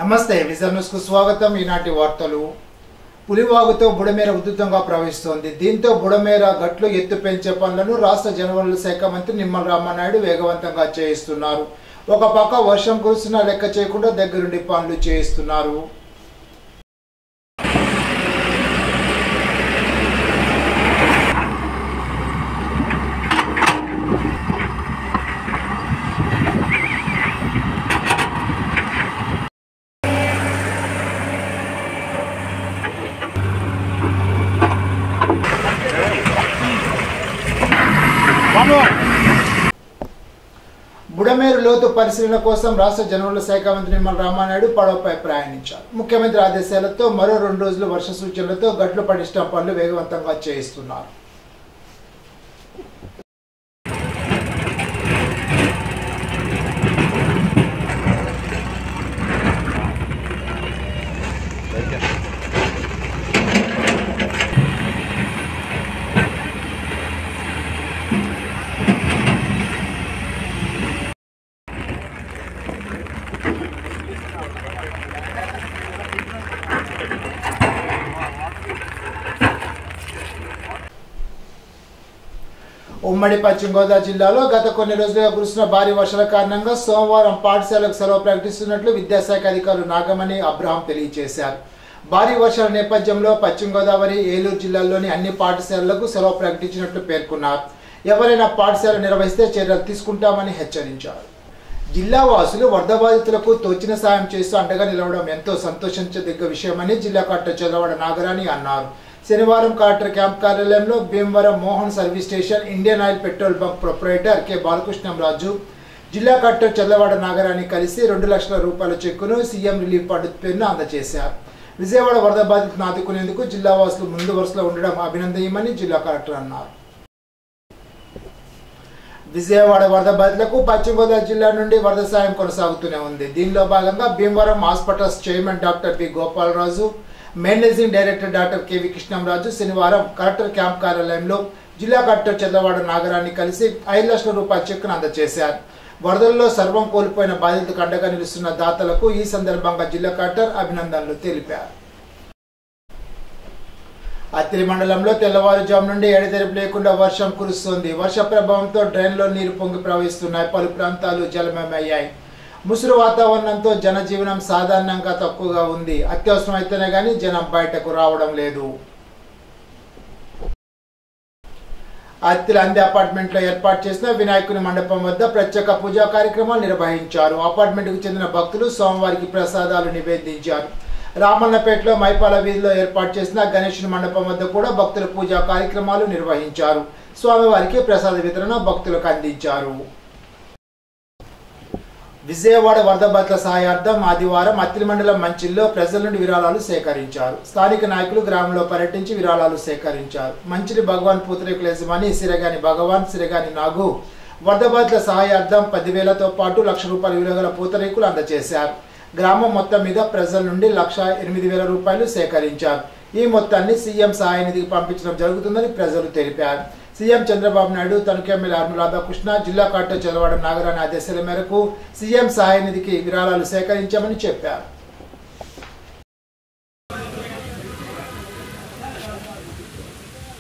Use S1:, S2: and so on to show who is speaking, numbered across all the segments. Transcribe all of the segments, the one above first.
S1: నమస్తే vision news కు స్వాగతం. ఈనాటి వార్తలు. పులివాగుతో బుడమేర ఉధృతంగా ప్రవహిస్తోంది. దీంతో బుడమేర గట్లు ఎత్తు పెంచే పనులను రాష్ట్ర జలవనరుల శాఖ మంత్రి నిమ్మల రామానాయుడు వేగవంతంగా చేయిస్తున్నారు. ఒక పక్క వర్షం కురుస్తున్నా లెక్క చేయకుండా దగ్గరుండి పనులు చేయిస్తున్నారు. బుడమేరు లోతు పరిశీలన కోసం రాష్ట్ర జలవనరుల శాఖ మంత్రి నిమ్మల రామానాయుడు పడవపై ప్రయాణించారు. ముఖ్యమంత్రి ఆదేశాలతో మరో 2 రోజులు వర్ష సూచనలతో గట్లు పటిష్టం పనులు వేగవంతంగా చేయిస్తున్నారు. ఉమ్మడి పశ్చిమ గోదావరి జిల్లాలో గత కొన్ని రోజులుగా కురుస్తున్న భారీ వర్షాల కారణంగా సోమవారం పాఠశాలకు సెలవు ప్రకటిస్తున్నట్లు విద్యాశాఖ అధికారులు నాగమణి అబ్రహాం తెలియజేశారు. భారీ వర్షాల నేపథ్యంలో పశ్చిమ గోదావరి, ఏలూరు జిల్లాల్లోని అన్ని పాఠశాలలకు సెలవు ప్రకటించినట్లు పేర్కొన్నారు. ఎవరైనా పాఠశాల నిర్వహిస్తే చర్యలు తీసుకుంటామని హెచ్చరించారు. జిల్లా వాసులు వరద బాధితులకు తోచిన సాయం చేస్తూ అండగా నిలవడం ఎంతో సంతోషించదగ్గ విషయమని జిల్లా కలెక్టర్ చంద్రవాడ నాగరాణి అన్నారు. శనివారం కలెక్టర్ క్యాంప్ కార్యాలయంలో Bhimavaram Mohan service station, Indian oil petrol bunk proprietor K Balakrishnamraju, జిల్లా కలెక్టర్ చంద్రవాడ నాగరాణి కలిసి 2 లక్షల రూపాయల చెక్కును సీఎం రిలీఫ్ ఫండ్ పేరున అందజేశారు. విజయవాడ వరద బాధితులను ఆదుకునేందుకు జిల్లా వాసులు ముందు వరుసలో ఉండడం అభినందనీయమని జిల్లా కలెక్టర్ అన్నారు. విజయవాడ వరద బాధితులకు పశ్చిమ గోదావరి జిల్లా నుండి వరద సాయం కొనసాగుతూనే ఉంది. దీనిలో భాగంగా Bhimavaram hospitals chairman doctor V Gopalaraju, managing director doctor KV Krishnamraju శనివారం కలెక్టర్ క్యాంప్ కార్యాలయంలో జిల్లా కలెక్టర్ చంద్రవాడ నాగరాన్ని కలిసి 5 లక్షల రూపాయల చెక్కును అందజేశారు. వరదల్లో సర్వం కోల్పోయిన బాధితులకు అండగా నిలుస్తున్న దాతలకు ఈ సందర్భంగా జిల్లా కలెక్టర్ అభినందనలు తెలిపారు. అత్తిలి మండలంలో తెల్లవారుజాము నుండి ఎడతెరిపి లేకుండా వర్షం కురుస్తోంది. వర్ష ప్రభావంతో డ్రైన్లో నీరు పొంగి ప్రవహిస్తున్నాయి. పలు ప్రాంతాలు జలమయమయ్యాయి. ముసురు వాతావరణంతో జనజీవనం సాధారణంగా తక్కువగా ఉంది. అత్యవసరం అయితేనే గానీ జనం బయటకు రావడం లేదు. అత్తిలి అంది అపార్ట్మెంట్లో ఏర్పాటు చేసిన వినాయకుని మండపం వద్ద ప్రత్యేక పూజా కార్యక్రమాలు నిర్వహించారు. అపార్ట్మెంట్కు చెందిన భక్తులు సోమవారికి ప్రసాదాలు నివేదించారు. రామన్నపేటలో మైపాల వీధిలో ఏర్పాటు చేసిన గణేశుని మండపం వద్ద కూడా భక్తుల పూజా కార్యక్రమాలు నిర్వహించారు. స్వామివారికి ప్రసాద వితరణ భక్తులకు అందించారు. విజయవాడ వరద బాధితుల సహాయార్థం ఆదివారం అత్తిలి మండలం మంచిల్లో ప్రజల నుండి విరాళాలు సేకరించారు. స్థానిక నాయకులు గ్రామంలో పర్యటించి విరాళాలు సేకరించారు. మంచిలి భగవాన్ పూతరేకుల యజమాని సిరగాని భగవాన్, సిరగాని నాగు వరద బాధితుల సహాయార్థం 10,000తో పాటు 1,00,000 రూపాయల విలువ గల పూతరేకులు అందజేశారు. గ్రామం మొత్తం మీద ప్రజల నుండి 1,08,000 రూపాయలు సేకరించారు. ఈ మొత్తాన్ని సీఎం సహాయ నిధికి పంపించడం జరుగుతుందని ప్రజలు తెలిపారు. సీఎం చంద్రబాబు నాయుడు, తణుకు ఎమ్మెల్యే ఆర్మూల రాధాకృష్ణ, జిల్లా కలెక్టర్ చంద్రవాడ నాగరాణి ఆదేశాల మేరకు సీఎం సహాయ నిధికి విరాళాలు సేకరించామని చెప్పారు.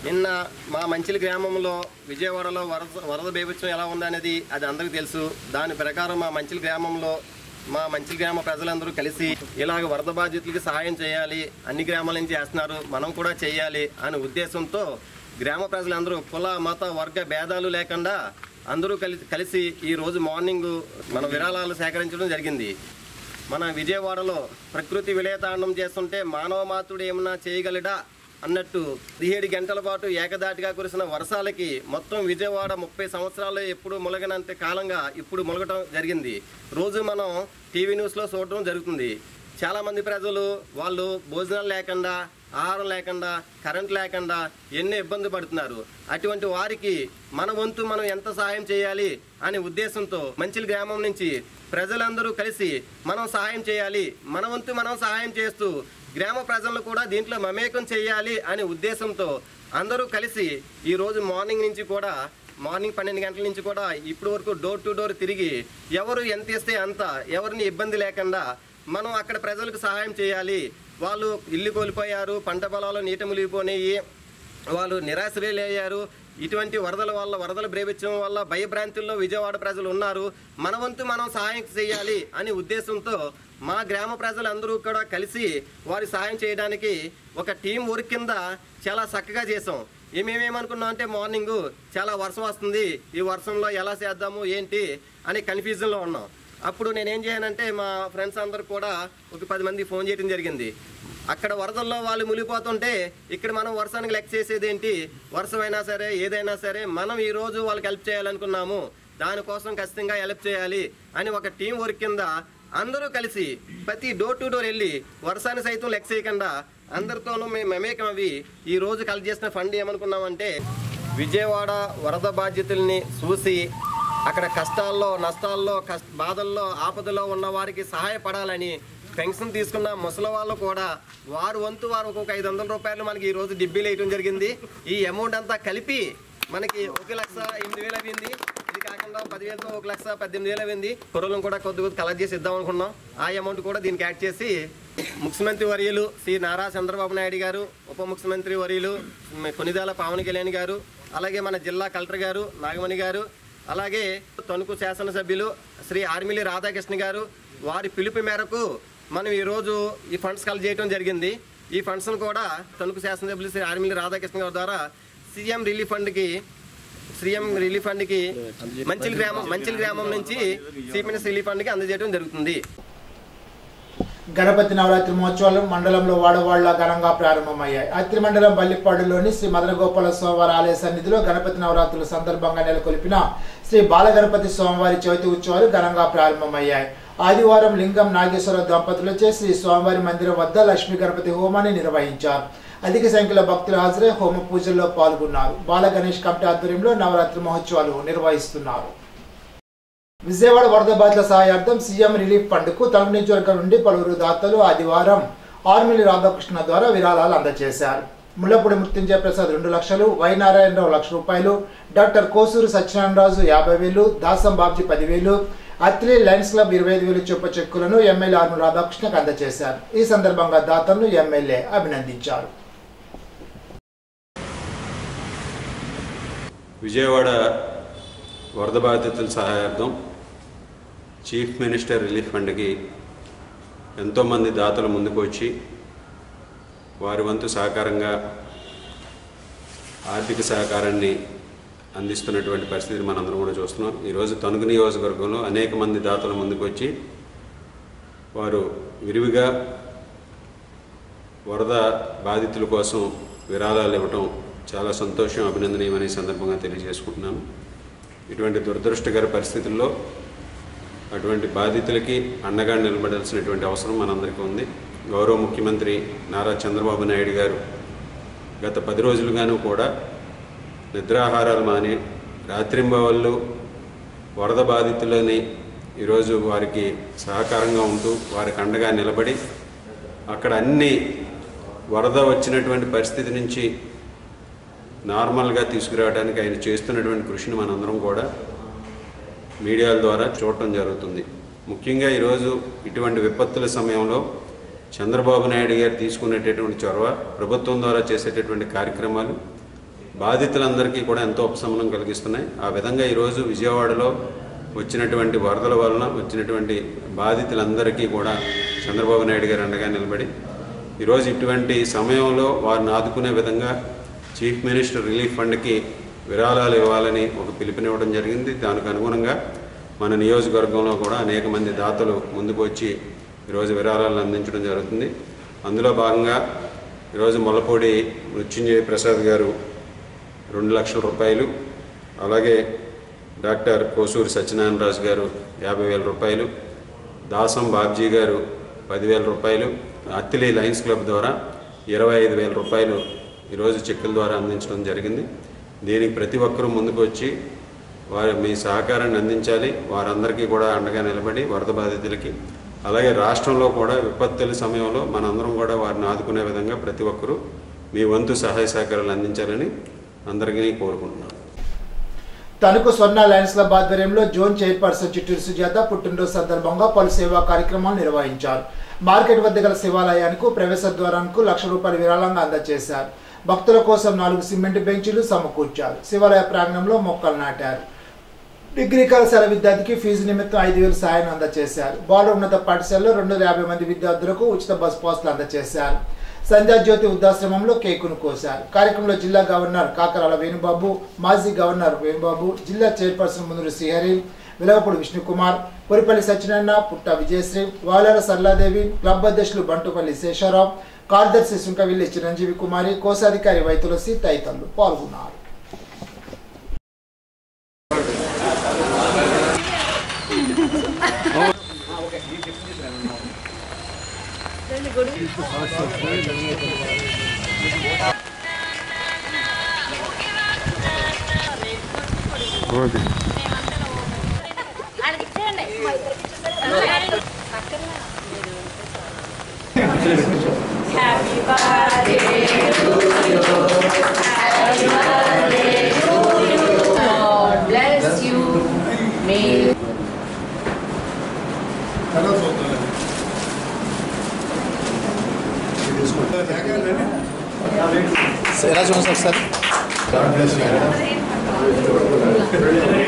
S2: నిన్న మా మంచిలి గ్రామంలో విజయవాడలో వరద బీభత్సం ఎలా ఉందనేది అది అందరికీ తెలుసు. దాని ప్రకారం మా మంచిలి గ్రామ ప్రజలందరూ కలిసి ఇలాగ వరద బాధితులకి సహాయం చేయాలి, అన్ని గ్రామాల నుంచి చేస్తున్నారు, మనం కూడా చేయాలి అనే ఉద్దేశంతో గ్రామ ప్రజలందరూ కుల, మత, వర్గ భేదాలు లేకుండా అందరూ కలిసి ఈరోజు మార్నింగ్ మన విరాళాలు సేకరించడం జరిగింది. మన విజయవాడలో ప్రకృతి విలయతాండం చేస్తుంటే మానవ మాతృడు ఏమన్నా చేయగలడా అన్నట్టు 17 గంటల పాటు ఏకదాటిగా కురిసిన వర్షాలకి మొత్తం విజయవాడ 30 సంవత్సరాలు ఎప్పుడు ములగనంత కాలంగా ఇప్పుడు ములగటం జరిగింది. రోజు మనం టీవీ న్యూస్లో చూడటం జరుగుతుంది. చాలామంది ప్రజలు వాళ్ళు భోజనాలు లేకుండా, ఆహారం లేకుండా, కరెంట్ లేకుండా ఎన్నో ఇబ్బంది పడుతున్నారు. అటువంటి వారికి మన వంతు మనం ఎంత సహాయం చేయాలి అనే ఉద్దేశంతో మంచిలి గ్రామం నుంచి ప్రజలందరూ కలిసి మనం సహాయం చేయాలి, మన వంతు మనం సహాయం చేస్తూ గ్రామ ప్రజలను కూడా దీంట్లో మమేకం చేయాలి అనే ఉద్దేశంతో అందరూ కలిసి ఈరోజు మార్నింగ్ నుంచి కూడా మార్నింగ్ 12 గంటల నుంచి కూడా ఇప్పుడు వరకు డోర్ టు డోర్ తిరిగి ఎవరు ఎంత ఇస్తే అంత ఎవరిని ఇబ్బంది లేకుండా మనం అక్కడ ప్రజలకు సహాయం చేయాలి. వాళ్ళు ఇల్లు కోల్పోయారు, పంట పొలాలు నీట మునిగిపోయినాయి, వాళ్ళు నిరాశ్రయులయ్యారు. ఇటువంటి వరదల బ్రేవిత్యం వల్ల భయభ్రాంతుల్లో విజయవాడ ప్రజలు ఉన్నారు. మన వంతు మనం సహాయం చేయాలి అనే ఉద్దేశంతో మా గ్రామ ప్రజలందరూ కూడా కలిసి వారి సహాయం చేయడానికి ఒక టీం వర్క్ కింద చాలా చక్కగా చేసాం. మేమేమనుకున్నాం అంటే మార్నింగ్ చాలా వర్షం వస్తుంది, ఈ వర్షంలో ఎలా చేద్దాము ఏంటి అని కన్ఫ్యూజన్లో ఉన్నాం. అప్పుడు నేనేం చేయనంటే మా ఫ్రెండ్స్ అందరూ కూడా ఒక 10 మంది ఫోన్ చేయడం జరిగింది. అక్కడ వరదల్లో వాళ్ళు మునిగిపోతుంటే ఇక్కడ మనం వర్షానికి లెక్క చేసేది ఏంటి, వర్షమైనా సరే ఏదైనా సరే మనం ఈరోజు వాళ్ళకి హెల్ప్ చేయాలనుకున్నాము, దానికోసం ఖచ్చితంగా హెల్ప్ చేయాలి అని ఒక టీం వర్క్ కింద అందరూ కలిసి ప్రతి డోర్ టు డోర్ వెళ్ళి వర్షాన్ని సైతం లెక్క చేయకుండా అందరితోనూ మేము మమేకం అవి ఈరోజు కలెక్ట్ చేసిన ఫండ్ ఏమనుకున్నామంటే విజయవాడ వరద బాధ్యతల్ని చూసి అక్కడ కష్టాల్లో నష్టాల్లో బాధల్లో ఆపదలో ఉన్న వారికి సహాయపడాలని పెన్షన్ తీసుకున్న ముసలి వాళ్ళు కూడా వారు వంతు వారు ఒక్కొక్క 500 రూపాయలు మనకి ఈరోజు డిబ్బీలు వేయడం జరిగింది. ఈ అమౌంట్ అంతా కలిపి మనకి 1,08,000 అయింది. ఇది కాకుండా 10,000తో 1,18,000 అయింది. కుర్రలను కూడా కొద్ది కలెక్ట్ చేసి ఇద్దాం అనుకున్నాం. ఆ అమౌంట్ కూడా దీనికి యాడ్ చేసి ముఖ్యమంత్రి వర్యులు శ్రీ నారా చంద్రబాబు నాయుడు గారు, ఉప ముఖ్యమంత్రి వర్యులు కొనిదేల పవన్ కళ్యాణ్ గారు, అలాగే మన జిల్లా కలెక్టర్ గారు నాగమణి గారు, అలాగే తణుకు శాసనసభ్యులు శ్రీ ఆర్మిలి రాధాకృష్ణ గారు వారి పిలుపు మేరకు మనం ఈరోజు ఈ ఫండ్స్ కలెక్ట్ చేయడం జరిగింది. ఈ ఫండ్స్ను కూడా తణుకు శాసనసభ్యులు శ్రీ ఆర్మిలి రాధాకృష్ణ గారి ద్వారా సీఎం రిలీఫ్ ఫండ్కి మంచిల్ గ్రామం నుంచి చీఫ్ మినిస్టర్ రిలీఫ్ ఫండ్కి అందజేయడం జరుగుతుంది.
S1: గణపతి నవరాత్రి మహోత్సవాలు మండలంలో వాడవాళ్ల ఘనంగా ప్రారంభమయ్యాయి. అత్రి మండలం బల్లిపాడులోని శ్రీ మదనగోపాల స్వామివారి ఆలయ సన్నిధిలో గణపతి నవరాత్రుల సందర్భంగా నెలకొల్పిన శ్రీ బాలగణపతి స్వామివారి చవితి ఉత్సవాలు ఘనంగా ప్రారంభమయ్యాయి. ఆదివారం లింగం నాగేశ్వర దంపతులచే శ్రీ స్వామివారి మందిరం వద్ద లక్ష్మీ గణపతి హోమాన్ని నిర్వహించారు. అధిక సంఖ్యలో భక్తులు హాజరై హోమ పూజల్లో పాల్గొన్నారు. బాల గణేష్ కమిటీ ఆధ్వర్యంలో నవరాత్రి మహోత్సవాలు నిర్వహిస్తున్నారు. విజయవాడ వరద బాధితుల సహాయార్థం సీఎం రిలీఫ్ ఫండ్కు తణుకు నియోజకవర్గం నుండి పలువురు దాతలు ఆదివారం ఆర్మిలి రాధాకృష్ణ ద్వారా విరాళాలు అందజేశారు. ముల్లపూడి మృత్యుంజయ ప్రసాద్ 2 లక్షలు, వై నారాయణరావు 1,00,000 రూపాయలు, doctor Kosuru Satyanarayanaraju 50,000, Dasam Babji 10,000, Atri Lions club 25,000 చొప్పున చెక్కులను ఎమ్మెల్యే ఆర్మిలి రాధాకృష్ణకు అందజేశారు. ఈ సందర్భంగా దాతలను ఎమ్మెల్యే అభినందించారు.
S3: విజయవాడ వరద బాధితుల సహాయార్థం చీఫ్ మినిస్టర్ రిలీఫ్ ఫండ్కి ఎంతోమంది దాతలు ముందుకు వచ్చి వారి వంతు సహకారంగా ఆర్థిక సహకారాన్ని అందిస్తున్నటువంటి పరిస్థితిని మనందరం కూడా చూస్తున్నాం. ఈరోజు తణుకు నియోజకవర్గంలో అనేక మంది దాతలు ముందుకు వచ్చి వారు విరివిగా వరద బాధితుల కోసం విరాళాలు ఇవ్వటం చాలా సంతోషం, అభినందనీయమనే సందర్భంగా తెలియజేసుకుంటున్నాను. ఇటువంటి దురదృష్టకర పరిస్థితుల్లో అటువంటి బాధితులకి అండగా నిలబడాల్సినటువంటి అవసరం మనందరికీ ఉంది. గౌరవ ముఖ్యమంత్రి నారా చంద్రబాబు నాయుడు గారు గత 10 రోజులుగాను కూడా నిద్రాహారాలు మాని రాత్రింబవళ్ళు వరద బాధితులని ఈరోజు వారికి సహకారంగా ఉంటూ వారికి అండగా నిలబడి అక్కడ అన్ని వరద వచ్చినటువంటి పరిస్థితి నుంచి నార్మల్గా తీసుకురావడానికి ఆయన చేస్తున్నటువంటి కృషిని మనందరం కూడా మీడియాల ద్వారా చూడటం జరుగుతుంది. ముఖ్యంగా ఈరోజు ఇటువంటి విపత్తుల సమయంలో చంద్రబాబు నాయుడు గారు తీసుకునేటటువంటి చొరవ, ప్రభుత్వం ద్వారా చేసేటటువంటి కార్యక్రమాలు బాధితులందరికీ కూడా ఎంతో ఉపశమనం కలిగిస్తున్నాయి. ఆ విధంగా ఈరోజు విజయవాడలో వచ్చినటువంటి వరదల వలన వచ్చినటువంటి బాధితులందరికీ కూడా చంద్రబాబు నాయుడు గారు అండగా నిలబడి ఈరోజు ఇటువంటి సమయంలో వారిని ఆదుకునే విధంగా చీఫ్ మినిస్టర్ రిలీఫ్ ఫండ్కి విరాళాలు ఇవ్వాలని ఒక పిలుపునివ్వడం జరిగింది. దానికి అనుగుణంగా మన నియోజకవర్గంలో కూడా అనేక మంది దాతలు ముందుకు వచ్చి ఈరోజు విరాళాలను అందించడం జరుగుతుంది. అందులో భాగంగా ఈరోజు ముల్లపూడి మృత్యుంజయ ప్రసాద్ గారు 2 లక్షల రూపాయలు, అలాగే డాక్టర్ కోసూరి సత్యనారాయణరాజు గారు 50,000 రూపాయలు, దాసం బాబ్జీ గారు 10,000 రూపాయలు, అత్తిలి లయన్స్ క్లబ్ ద్వారా 25,000 రూపాయలు ఈరోజు చెక్కుల ద్వారా అందించడం జరిగింది. దీనికి ప్రతి ఒక్కరూ ముందుకు వచ్చి మీ సహకారాన్ని అందించాలి. వారందరికీ కూడా అండగా నిలబడి వరద బాధితులకి, అలాగే రాష్ట్రంలో కూడా విపత్తుల సమయంలో మనందరం కూడా వారిని ఆదుకునే విధంగా ప్రతి ఒక్కరూ మీ వంతు సహాయ సహకారాలు అందించాలని అందరికీ కోరుకుంటున్నాను.
S1: తణుకు స్వర్ణ లయన్స్ క్లబ్ ఆధ్వర్యంలో జోన్ చైర్పర్సన్ చిట్టూరి సుజాత పుట్టినరోజు సందర్భంగా పలు సేవా కార్యక్రమాలు నిర్వహించారు. మార్కెట్ వద్ద గల శివాలయానికి ప్రవేశ ద్వారానికి ₹1,00,000 విరాళంగా అందజేశారు. భక్తుల కోసం 4 సిమెంట్ బెంచీలు సమకూర్చారు. శివాలయ ప్రాంగణంలో మొక్కలు నాటారు. డిగ్రీ కళాశాల విద్యార్థికి ఫీజు నిమిత్తం 5,000 సాయాన్ని అందజేశారు. బాల ఉన్నత పాఠశాలలో 250 మంది విద్యార్థులకు ఉచిత బస్ పాస్లు అందజేశారు. సంధ్యాజ్యోతి వృద్ధాశ్రమంలో కేకును కోశారు. కార్యక్రమంలో జిల్లా గవర్నర్ కాకరాల వేణుబాబు, మాజీ గవర్నర్ వేణుబాబు, జిల్లా చైర్పర్సన్ ముందూరు శ్రీహరి, వెలగపూడి విష్ణుకుమార్, పొరిపల్లి సత్యనారాయణ, పుట్ట విజయశ్రీ, వాలాల సరళాదేవి, క్లబ్ అధ్యక్షులు బంటుపల్లి శేషారావు, కార్యదర్శి సుంకవిల్లి చిరంజీవి కుమారి, కోశాధికారి వై తులసి తదితరులు పాల్గొన్నారు.
S4: Happy birthday to you. Happy birthday to you. God bless you. May
S1: ఎలా చూడండి sir.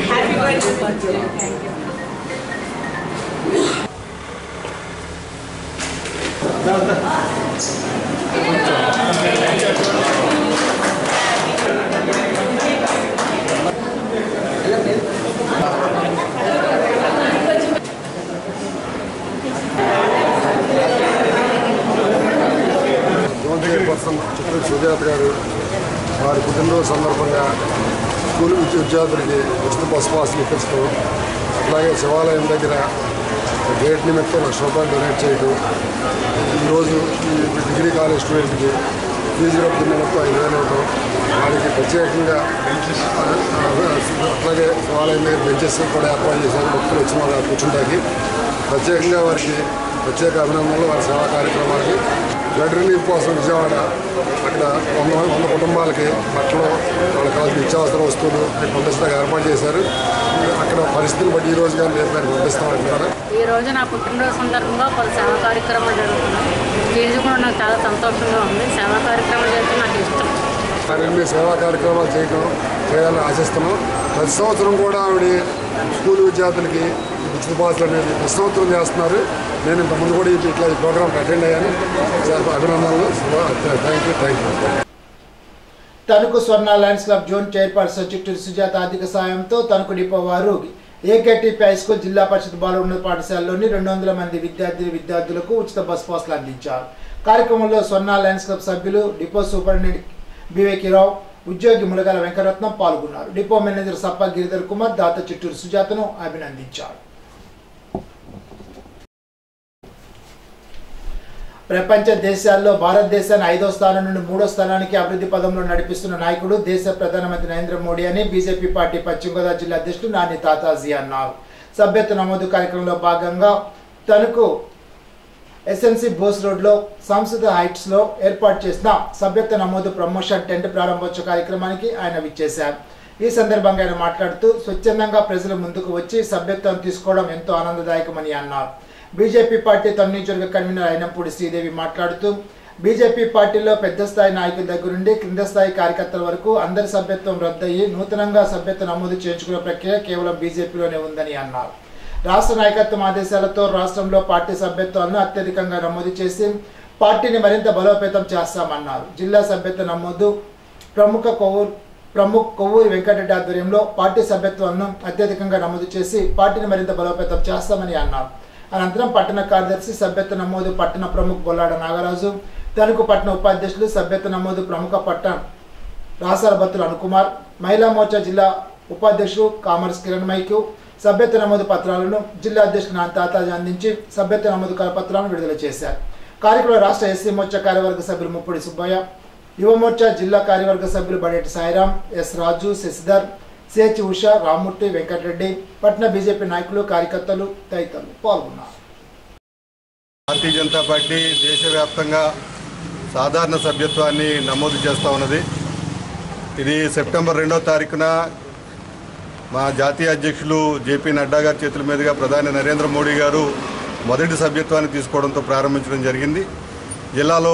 S4: happy birthday. Thank you.
S5: Chairperson Chitturi Sujatha గారు వారి పుట్టినరోజు సందర్భంగా స్కూల్ విద్యార్థులకి ఉచిత బస్ పాస్లు ఇప్పించడం, అట్లాగే శివాలయం దగ్గర గేట్ నిమిత్తం ₹1,00,000 డొనేట్ చేయడం, ఈరోజు ఈ డిగ్రీ కాలేజ్ స్టూడెంట్కి ఫీజు రద్దు నిమిత్తం 5,000 ఇవ్వడం, వారికి ప్రత్యేకంగా అట్లాగే శివాలయం దగ్గర బెంచెస్ కూడా ఏర్పాటు చేశారు. భక్తులు వచ్చిన వాళ్ళు కూర్చుంటాకి ప్రత్యేకంగా వారికి ప్రత్యేక అభినందనలు. వారి సేవా కార్యక్రమాలకి బ్లడ్ రిలీఫ్ కోసం విజయవాడ అక్కడ 100 కుటుంబాలకి బట్టలు, వాళ్ళకి కావాల్సిన నిత్యావసర వస్తువులు పంపిస్తానికి ఏర్పాటు చేశారు. అక్కడ పరిస్థితులు బట్టి ఈ రోజు కానీ రేపు కానీ పంపిస్తామంటున్నారు.
S6: ఈ రోజు నా పుట్టినరోజు సందర్భంగా పలు సేవా కార్యక్రమాలు జరుగుతున్నాయి. ఫీజు కూడా నాకు చాలా సంతోషంగా ఉంది. సేవా కార్యక్రమాలు చేస్తే నాకు ఇష్టం.
S5: మరిన్ని సేవా కార్యక్రమాలు చేయాలని ఆశిస్తున్నాం. ప్రతి సంవత్సరం కూడా ఆవిడ స్కూల్ విద్యార్థులకి ఉచిత పాసులు అనేది ప్రతి సంవత్సరం చేస్తున్నారు. నేను ఇంతకుముందు కూడా ఇట్లా ఈ ప్రోగ్రామ్కి అటెండ్ అయ్యాను. అభినందనలు. Thank you.
S1: Tanuku Swarna Lions club zone chairperson Chitturi Sujatha ఆర్థిక సాయంతో తణుకు డిపో వారు ఏకేటీపీ హై స్కూల్ జిల్లా పరిషత్ బాలున్నత పాఠశాలలోని 200 మంది విద్యార్థులకు ఉచిత బస్ పాస్లు అందించారు. కార్యక్రమంలో స్వర్ణ లయన్స్ క్లబ్ సభ్యులు, డిపో సూపరింటెండెంట్ బివేకిరావు, ఉద్యోగి ములగాల వెంకటరత్నం పాల్గొన్నారు. డిపో మేనేజర్ సప్ప గిరిధర్ కుమార్ దాత చిట్టూరి సుజాతను అభినందించారు. ప్రపంచ దేశాల్లో భారతదేశాన్ని 5వ స్థానం నుండి 3వ స్థానానికి అభివృద్ధి పదంలో నడిపిస్తున్న నాయకుడు దేశ ప్రధానమంత్రి నరేంద్ర మోడీ అని బీజేపీ పార్టీ పశ్చిమ గోదావరి జిల్లా అధ్యక్షుడు నాని తాతాజీ అన్నారు. సభ్యత్వ నమోదు కార్యక్రమంలో భాగంగా తణుకు ఎస్ఎన్సి బోస్ రోడ్లో సంస్కృత హైట్స్లో ఏర్పాటు చేసిన సభ్యత్వ నమోదు ప్రమోషన్ టెంట్ ప్రారంభోత్సవ కార్యక్రమానికి ఆయన విచ్చేశారు. ఈ సందర్భంగా ఆయన మాట్లాడుతూ స్వచ్ఛందంగా ప్రజలు ముందుకు వచ్చి సభ్యత్వం తీసుకోవడం ఎంతో ఆనందదాయకమని అన్నారు. బీజేపీ పార్టీ తొన్నిజోర్గ కన్వీనర్ అయినప్పుడు శ్రీదేవి మాట్లాడుతూ బీజేపీ పార్టీలో పెద్ద స్థాయి నాయకుల దగ్గర నుండి కింద స్థాయి కార్యకర్తల వరకు అందరి సభ్యత్వం రద్దయ్యి నూతనంగా సభ్యత్వ నమోదు చేయించుకునే ప్రక్రియ కేవలం బీజేపీలోనే ఉందని అన్నారు. రాష్ట్ర నాయకత్వం ఆదేశాలతో రాష్ట్రంలో పార్టీ సభ్యత్వాలను అత్యధికంగా నమోదు చేసి పార్టీని మరింత బలోపేతం చేస్తామన్నారు. జిల్లా సభ్యత్వ నమోదు ప్రముఖ కొవ్వూరి వెంకటరెడ్డి ఆధ్వర్యంలో పార్టీ సభ్యత్వాలను అత్యధికంగా నమోదు చేసి పార్టీని మరింత బలోపేతం చేస్తామని అన్నారు. అనంతరం పట్టణ కార్యదర్శి సభ్యత్వ నమోదు పట్టణ ప్రముఖ బొల్లాడ నాగరాజు, తణుకు పట్టణ ఉపాధ్యక్షులు సభ్యత్వ నమోదు ప్రముఖ పట్టణ రాసాల బత్తుల అనుకుమార్, మహిళా మోర్చా జిల్లా ఉపాధ్యక్షుడు కామర్స్ కిరణ్ మైకు సభ్యత్వ నమోదు పత్రాలను జిల్లా అధ్యక్షుడు నాని తాతాజీ అందించి సభ్యత్వ నమోదు కరపత్రాలను విడుదల చేశారు. కార్యక్రమంలో రాష్ట్ర ఎస్సీ మోర్చా కార్యవర్గ సభ్యులు ముప్పుడి సుబ్బయ్య, యువ మోర్చా జిల్లా కార్యవర్గ సభ్యులు బడేటి సాయిరాం, ఎస్ రాజు, శశిధర్, సిహెచ్ ఉషా, రామ్మూర్తి, వెంకటరెడ్డి, పట్న బీజేపీ నాయకులు, కార్యకర్తలు తదితరులు పాల్గొన్నారు.
S5: భారతీయ జనతా పార్టీ దేశవ్యాప్తంగా సాధారణ సభ్యత్వాన్ని నమోదు చేస్తూ ఉన్నది. ఇది సెప్టెంబర్ 2వ తారీఖున మా జాతీయ అధ్యక్షులు జేపీ నడ్డా గారి చేతుల మీదుగా ప్రధాని నరేంద్ర మోడీ గారు మొదటి సభ్యత్వాన్ని తీసుకోవడంతో ప్రారంభించడం జరిగింది. జిల్లాలో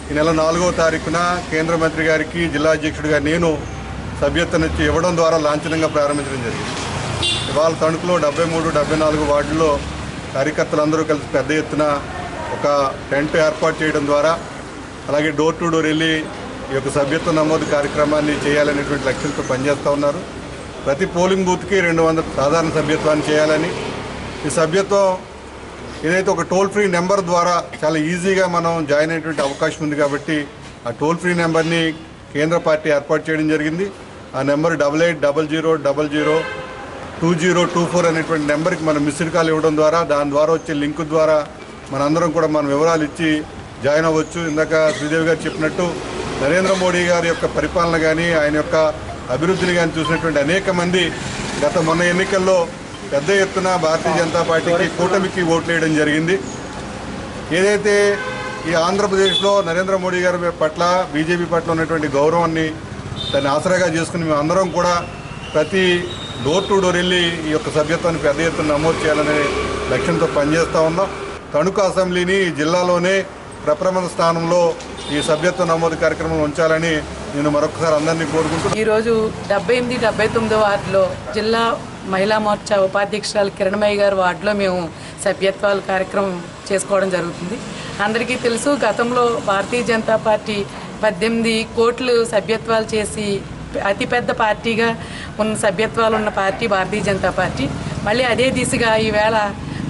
S5: ఈ నెల 4వ తారీఖున కేంద్ర మంత్రి గారికి జిల్లా అధ్యక్షుడిగా నేను సభ్యత్వం ఇవ్వడం ద్వారా లాంఛనంగా ప్రారంభించడం జరిగింది. ఇవాళ తణుకులో 73, 74 వార్డుల్లో కార్యకర్తలందరూ కలిసి పెద్ద ఎత్తున ఒక టెంట్ ఏర్పాటు చేయడం ద్వారా అలాగే డోర్ టు డోర్ వెళ్ళి ఈ యొక్క సభ్యత్వ నమోదు కార్యక్రమాన్ని చేయాలనేటువంటి లక్ష్యంతో పనిచేస్తూ ఉన్నారు. ప్రతి పోలింగ్ బూత్కి 200 సాధారణ సభ్యత్వాన్ని చేయాలని, ఈ సభ్యత్వం ఏదైతే ఒక టోల్ ఫ్రీ నెంబర్ ద్వారా చాలా ఈజీగా మనం జాయిన్ అయ్యేటువంటి అవకాశం ఉంది కాబట్టి ఆ టోల్ ఫ్రీ నెంబర్ని కేంద్ర పార్టీ ఏర్పాటు చేయడం జరిగింది. ఆ నెంబర్ 8800002024 అనేటువంటి నెంబర్కి మనం మిస్డ్ కాల్ ఇవ్వడం ద్వారా దాని ద్వారా వచ్చే లింకు ద్వారా మనందరం కూడా మన వివరాలు ఇచ్చి జాయిన్ అవ్వచ్చు. ఇందాక శ్రీదేవి గారు చెప్పినట్టు నరేంద్ర మోడీ గారి యొక్క పరిపాలన కానీ ఆయన యొక్క అభివృద్ధిని కానీ చూసినటువంటి అనేక మంది మొన్న ఎన్నికల్లో పెద్ద ఎత్తున భారతీయ జనతా పార్టీకి కూటమికి ఓట్లు వేయడం జరిగింది. ఏదైతే ఈ ఆంధ్రప్రదేశ్లో నరేంద్ర మోడీ గారి పట్ల బీజేపీ పట్ల ఉన్నటువంటి గౌరవాన్ని దాన్ని ఆసరాగా చేసుకుని మేము అందరం కూడా ప్రతి డోర్ టు డోర్ వెళ్ళి ఈ యొక్క సభ్యత్వాన్ని పెద్ద ఎత్తున నమోదు చేయాలనే లక్ష్యంతో పనిచేస్తూ ఉన్నాం. తణుకు అసెంబ్లీని జిల్లాలోనే ప్రప్రథమ స్థానంలో ఈ సభ్యత్వ నమోదు కార్యక్రమం ఉంచాలని నేను మరొకసారి అందరినీ కోరుకుంటున్నాను.
S7: ఈరోజు 78, 79 వార్డులో జిల్లా మహిళా మోర్చా ఉపాధ్యక్షురాలు కిరణమయ్య గారి వార్డులో మేము సభ్యత్వాల కార్యక్రమం చేసుకోవడం జరుగుతుంది. అందరికీ తెలుసు, గతంలో భారతీయ జనతా పార్టీ 18 కోట్లు సభ్యత్వాలు చేసి అతిపెద్ద పార్టీగా ఉన్న సభ్యత్వాలు ఉన్న పార్టీ భారతీయ జనతా పార్టీ. మళ్ళీ అదే దిశగా ఈవేళ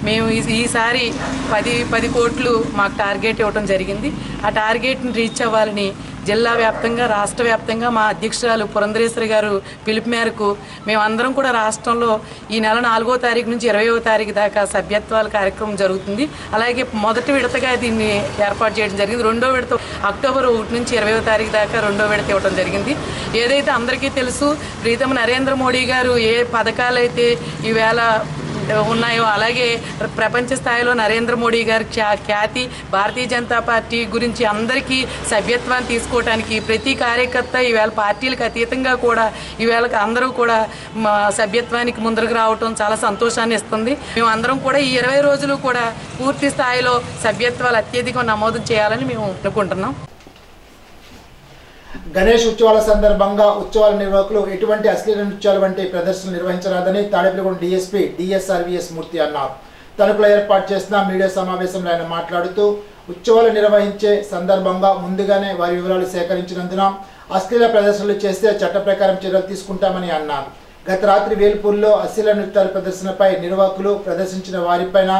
S7: మేము ఈసారి 10 కోట్లు మాకు టార్గెట్ ఇవ్వడం జరిగింది. ఆ టార్గెట్ని రీచ్ అవ్వాలని జిల్లా వ్యాప్తంగా రాష్ట్ర వ్యాప్తంగా మా అధ్యక్షురాలు పురంధరేశ్వరి గారు పిలుపు మేరకు మేమందరం కూడా రాష్ట్రంలో ఈ నెల 4వ తారీఖు నుంచి 20వ తారీఖు దాకా సభ్యత్వాల కార్యక్రమం జరుగుతుంది. అలాగే మొదటి విడతగా దీన్ని ఏర్పాటు చేయడం జరిగింది. రెండో విడత అక్టోబర్ 1 నుంచి 20వ తారీఖు దాకా రెండో విడత ఇవ్వడం జరిగింది. ఏదైతే అందరికీ తెలుసు, ప్రీతమ నరేంద్ర మోడీ గారు ఏ పథకాలైతే ఈవేళ ఉన్నాయో అలాగే ప్రపంచ స్థాయిలో నరేంద్ర మోడీ గారి ఖ్యాతి భారతీయ జనతా పార్టీ గురించి అందరికీ సభ్యత్వాన్ని తీసుకోవడానికి ప్రతి కార్యకర్త ఈవేళ పార్టీలకు అతీతంగా కూడా ఈవేళ అందరూ కూడా సభ్యత్వానికి ముందుకు రావటం చాలా సంతోషాన్ని ఇస్తుంది. మేము అందరం కూడా ఈ 20 రోజులు కూడా పూర్తి స్థాయిలో సభ్యత్వాలు అత్యధికంగా నమోదు చేయాలని మేము అనుకుంటున్నాం.
S1: గణేష్ ఉత్సవాల సందర్భంగా ఉత్సవాల నిర్వాహకులు ఎటువంటి అశ్లీల నృత్యాలు వంటి ప్రదర్శనలు నిర్వహించరాదని తాడేపల్లిగూడెం డీఎస్పీ డిఎస్ఆర్వీఎస్ మూర్తి అన్నారు. తణుకులో ఏర్పాటు చేసిన మీడియా సమావేశంలో ఆయన మాట్లాడుతూ ఉత్సవాలు నిర్వహించే సందర్భంగా ముందుగానే వారి వివరాలు సేకరించినందున అశ్లీల ప్రదర్శనలు చేస్తే చట్ట ప్రకారం చర్యలు తీసుకుంటామని అన్నారు. గత రాత్రి వేల్పూర్లో అశ్లీల నృత్యాల ప్రదర్శనపై నిర్వాహకులు ప్రదర్శించిన వారిపైన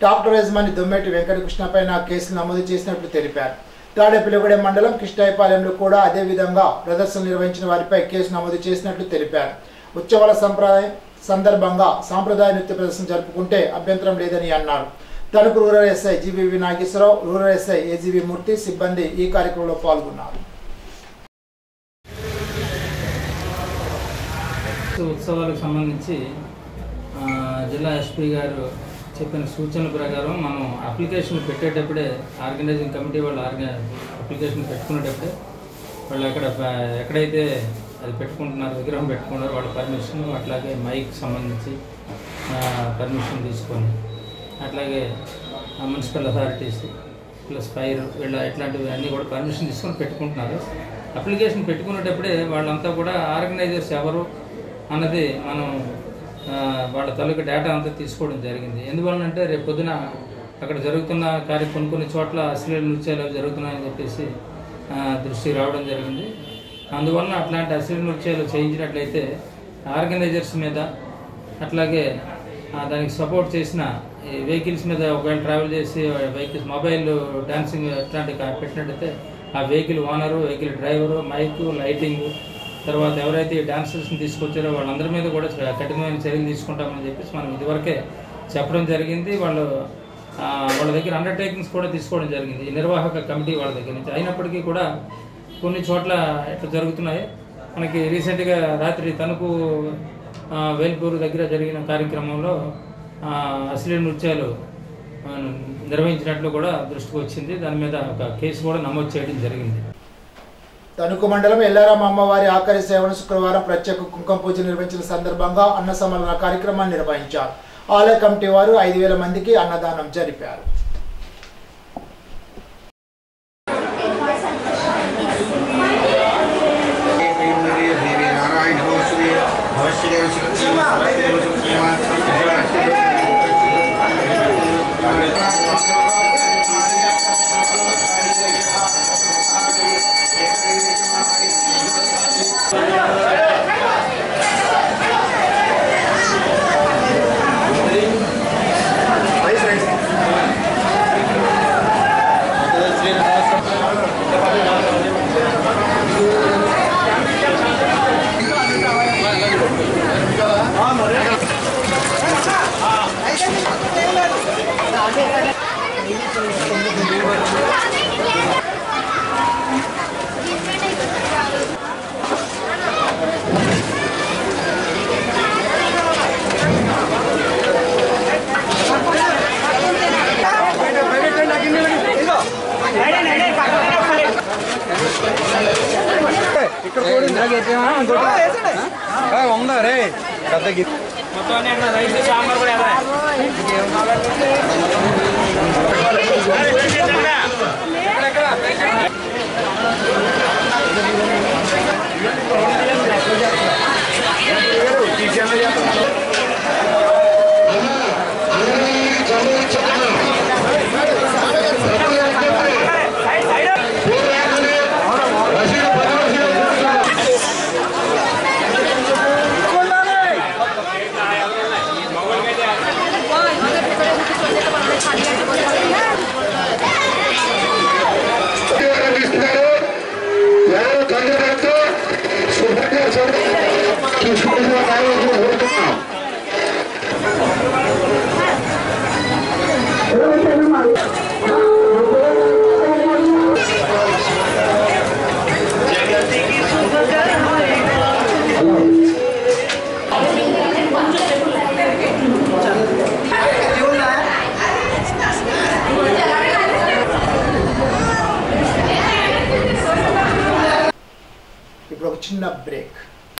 S1: టాక్టర్ యజమాని దొమ్మేటి వెంకటకృష్ణపైన కేసులు నమోదు చేసినట్లు తెలిపారు. తాడేపల్లిగూడెం మండలం కిష్టాయపాలెంలో కూడా అదే విధంగా ప్రదర్శనలు నిర్వహించిన వారిపై కేసు నమోదు చేసినట్లు తెలిపారు. ఉత్సవాల సందర్భంగా సాంప్రదాయ నృత్య ప్రదర్శన జరుపుకుంటే అభ్యంతరం లేదని అన్నారు. Tanuku rural SI GBV Nageswararao, rural SI AGV Murthy సిబ్బంది ఈ కార్యక్రమంలో పాల్గొన్నారు.
S8: ఉత్సవాలకు సంబంధించి జిల్లా ఎస్పీ గారు చెప్పిన సూచనల ప్రకారం మనం అప్లికేషన్ పెట్టేటప్పుడే ఆర్గనైజింగ్ కమిటీ వాళ్ళు అప్లికేషన్ పెట్టుకునేటప్పుడే వాళ్ళు ఎక్కడైతే అది పెట్టుకుంటున్నారు విగ్రహం పెట్టుకున్నారో వాళ్ళ పర్మిషన్, అట్లాగే మైక్ సంబంధించి పర్మిషన్ తీసుకొని అట్లాగే మున్సిపల్ అథారిటీస్ ప్లస్ ఫైర్ వీళ్ళ ఇట్లాంటివి అన్నీ కూడా పర్మిషన్ తీసుకొని పెట్టుకుంటున్నారు. అప్లికేషన్ పెట్టుకునేటప్పుడే వాళ్ళంతా కూడా ఆర్గనైజర్స్ ఎవరు అన్నది మనం వాళ్ళ తాలూకు డేటా అంతా తీసుకోవడం జరిగింది. ఎందువలనంటే రేపు పొద్దున అక్కడ జరుగుతున్న కొన్ని చోట్ల అశ్లీల నృత్యాలు జరుగుతున్నాయని చెప్పేసి దృష్టికి రావడం జరిగింది. అందువలన అట్లాంటి అశ్లీల నృత్యాలు చేయించినట్లయితే ఆర్గనైజర్స్ మీద అట్లాగే దానికి సపోర్ట్ చేసిన వెహికల్స్ మీద ఒకవేళ ట్రావెల్ చేసి వెహికల్స్ మొబైల్ డాన్సింగ్ అట్లాంటివి పెట్టినట్టయితే ఆ vehicle owner, vehicle driver, mike, lighting, తర్వాత ఎవరైతే డాన్సర్స్ని తీసుకొచ్చారో వాళ్ళందరి మీద కూడా కఠినమైన చర్యలు తీసుకుంటామని చెప్పేసి మనం ఇదివరకే చెప్పడం జరిగింది. వాళ్ళ దగ్గర అండర్టేకింగ్స్ కూడా తీసుకోవడం జరిగింది ఈ నిర్వాహక కమిటీ వాళ్ళ దగ్గర నుంచి. అయినప్పటికీ కూడా కొన్ని చోట్ల ఇట్లా జరుగుతున్నాయి. మనకి రీసెంట్గా రాత్రి తణుకు వేల్పూర్ దగ్గర జరిగిన కార్యక్రమంలో అశ్లీల నృత్యాలు నిర్వహించినట్లు కూడా దృష్టికి వచ్చింది. దాని మీద ఒక కేసు కూడా నమోదు చేయడం జరిగింది.
S1: తణుకు మండలం ఎల్లారామ అమ్మవారి ఆఖరి సేవను శుక్రవారం ప్రత్యేక కుంకుమ పూజ నిర్వహించిన సందర్భంగా అన్న సమర్పణ కార్యక్రమాన్ని నిర్వహించారు. ఆలయ కమిటీ వారు 5,000 మందికి అన్నదానం జరిపారు.
S9: ఉందా రే మొత్తం రైస్ సాంబార్ కూడా
S1: ఇప్పుడు ఒక చిన్న బ్రేక్.